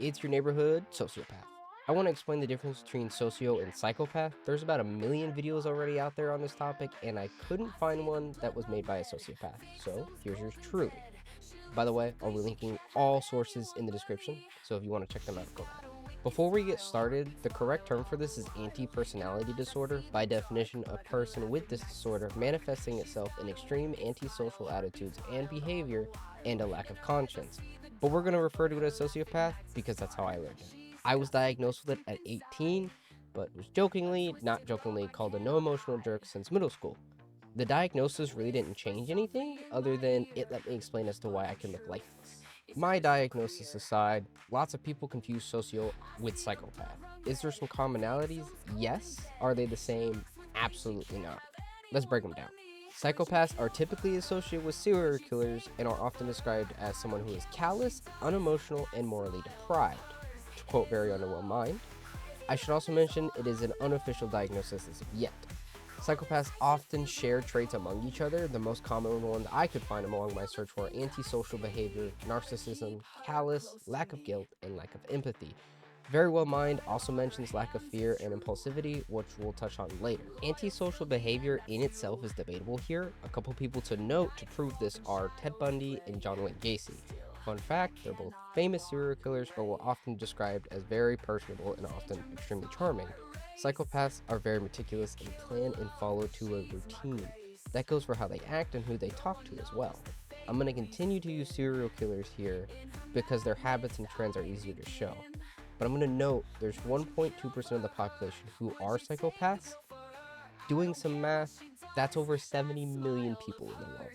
It's your neighborhood sociopath. I want to explain the difference between socio and psychopath. There's about 1 million videos already out there on this topic, and I couldn't find one that was made by a sociopath. So here's yours truly. By the way, I'll be linking all sources in the description, so if you want to check them out, go ahead. Before we get started, the correct term for this is anti-personality disorder. By definition, a person with this disorder manifesting itself in extreme antisocial attitudes and behavior and a lack of conscience. But we're going to refer to it as sociopath because that's how I learned it. I was diagnosed with it at 18, but was not jokingly, called a no emotional jerk since middle school. The diagnosis really didn't change anything other than it let me explain as to why I can look like this. My diagnosis aside, lots of people confuse socio with psychopath. Is there some commonalities? Yes. Are they the same? Absolutely not. Let's break them down. Psychopaths are typically associated with serial killers and are often described as someone who is callous, unemotional, and morally deprived. To quote Very Underwell Mind, I should also mention it is an unofficial diagnosis as of yet. Psychopaths often share traits among each other. The most common one I could find along my search were antisocial behavior, narcissism, callous, lack of guilt, and lack of empathy. Very Well Mind also mentions lack of fear and impulsivity, which we'll touch on later. Antisocial behavior in itself is debatable here. A couple people to note to prove this are Ted Bundy and John Wayne Gacy. Fun fact, they're both famous serial killers, but were often described as very personable and often extremely charming. Psychopaths are very meticulous and plan and follow to a routine. That goes for how they act and who they talk to as well. I'm going to continue to use serial killers here because their habits and trends are easier to show. But I'm going to note there's 1.2% of the population who are psychopaths. Doing some math, that's over 70 million people in the world.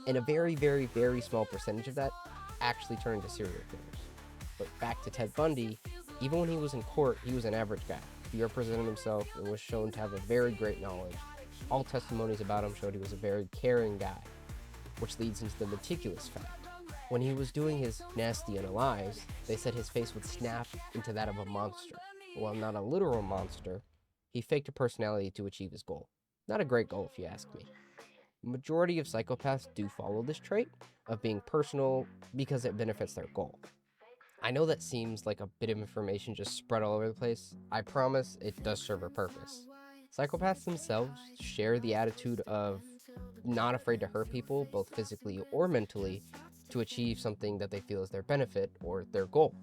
And a very, very, very small percentage of that actually turn into serial killers. But back to Ted Bundy, even when he was in court, he was an average guy. He represented himself and was shown to have a very great knowledge. All testimonies about him showed he was a very caring guy, which leads into the meticulous fact. When he was doing his nasty unalives, they said his face would snap into that of a monster. While not a literal monster, he faked a personality to achieve his goal. Not a great goal if you ask me. Majority of psychopaths do follow this trait of being personal because it benefits their goal. I know that seems like a bit of information just spread all over the place. I promise it does serve a purpose. Psychopaths themselves share the attitude of not afraid to hurt people, both physically or mentally, to achieve something that they feel is their benefit or their goal.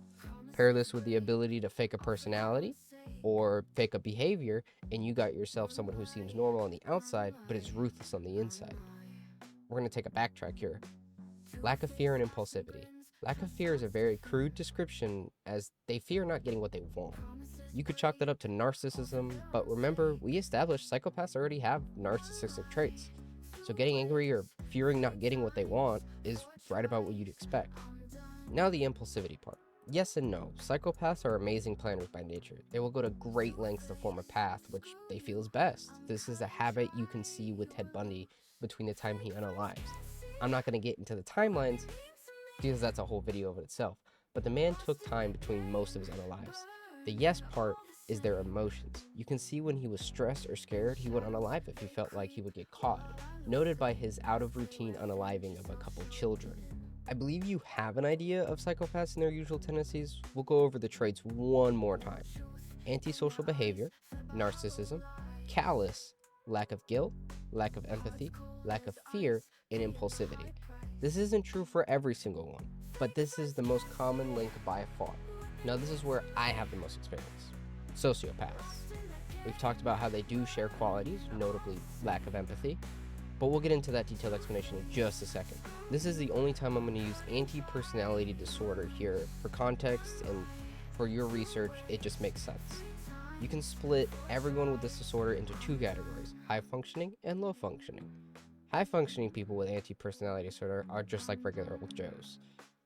Pair this with the ability to fake a personality or fake a behavior, and you got yourself someone who seems normal on the outside, but is ruthless on the inside. We're going to take a backtrack here. Lack of fear and impulsivity. Lack of fear is a very crude description as they fear not getting what they want. You could chalk that up to narcissism, but remember, we established psychopaths already have narcissistic traits. So getting angry or fearing not getting what they want is right about what you'd expect. Now the impulsivity part. Yes and no. Psychopaths are amazing planners by nature. They will go to great lengths to form a path which they feel is best. This is a habit you can see with Ted Bundy between the time he unalives. I'm not going to get into the timelines because that's a whole video of itself, but the man took time between most of his unalives. The yes part is their emotions. You can see when he was stressed or scared, he went unalive if he felt like he would get caught, noted by his out-of-routine unaliving of a couple children. I believe you have an idea of psychopaths and their usual tendencies. We'll go over the traits one more time. Antisocial behavior, narcissism, callous, lack of guilt, lack of empathy, lack of fear, and impulsivity. This isn't true for every single one, but this is the most common link by far. Now this is where I have the most experience. Sociopaths. We've talked about how they do share qualities, notably lack of empathy, but we'll get into that detailed explanation in just a second. This is the only time I'm going to use anti-personality disorder here for context, and for your research, it just makes sense. You can split everyone with this disorder into two categories, high functioning and low functioning. High functioning people with anti-personality disorder are just like regular old Joes.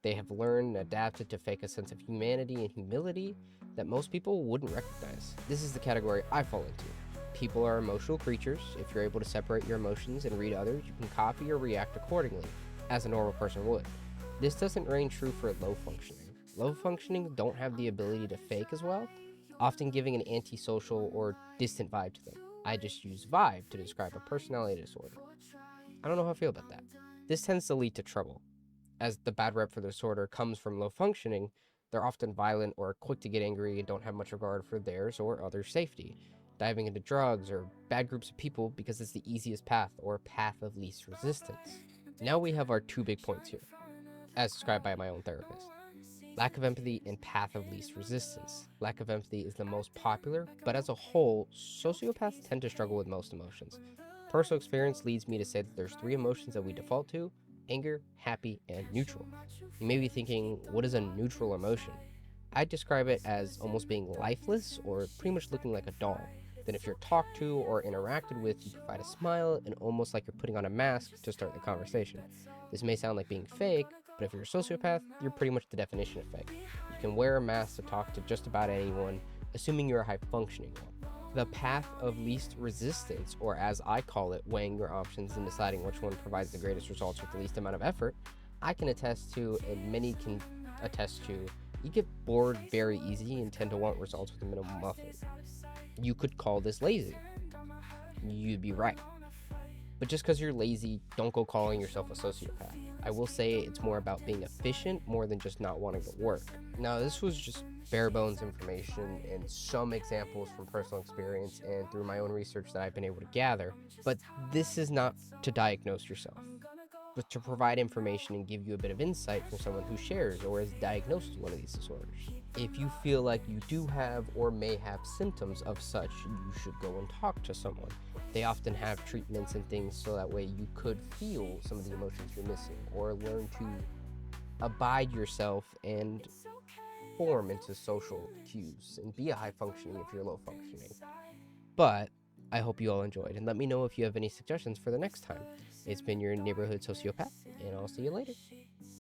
They have learned and adapted to fake a sense of humanity and humility that most people wouldn't recognize. This is the category I fall into. People are emotional creatures. If you're able to separate your emotions and read others, you can copy or react accordingly, as a normal person would. This doesn't reign true for low functioning. Low functioning don't have the ability to fake as well, often giving an antisocial or distant vibe to them. I just use vibe to describe a personality disorder. I don't know how I feel about that. This tends to lead to trouble, as the bad rep for the disorder comes from low functioning, They're often violent or quick to get angry and don't have much regard for theirs or others' safety, diving into drugs or bad groups of people because it's the easiest path or path of least resistance. Now we have our 2 big points here, as described by my own therapist. Lack of empathy and path of least resistance. Lack of empathy is the most popular, but as a whole, sociopaths tend to struggle with most emotions. Personal experience leads me to say that there's 3 emotions that we default to: anger, happy, and neutral. You may be thinking, what is a neutral emotion? I'd describe it as almost being lifeless or pretty much looking like a doll. Then if you're talked to or interacted with, you provide a smile and almost like you're putting on a mask to start the conversation. This may sound like being fake, but if you're a sociopath, you're pretty much the definition of fake. You can wear a mask to talk to just about anyone, assuming you're a high-functioning one. The path of least resistance, or as I call it, weighing your options and deciding which one provides the greatest results with the least amount of effort, I can attest to, and many can attest to, you get bored very easy and tend to want results with a minimum effort. You could call this lazy. You'd be right. But just because you're lazy, don't go calling yourself a sociopath. I will say it's more about being efficient more than just not wanting to work. Now, this was just bare bones information and some examples from personal experience and through my own research that I've been able to gather. But this is not to diagnose yourself, but to provide information and give you a bit of insight from someone who shares or is diagnosed with one of these disorders. If you feel like you do have or may have symptoms of such, you should go and talk to someone. They often have treatments and things so that way you could feel some of the emotions you're missing or learn to abide yourself and form into social cues and be a high functioning if you're low functioning. But I hope you all enjoyed, and let me know if you have any suggestions for the next time. It's been your neighborhood sociopath, and I'll see you later.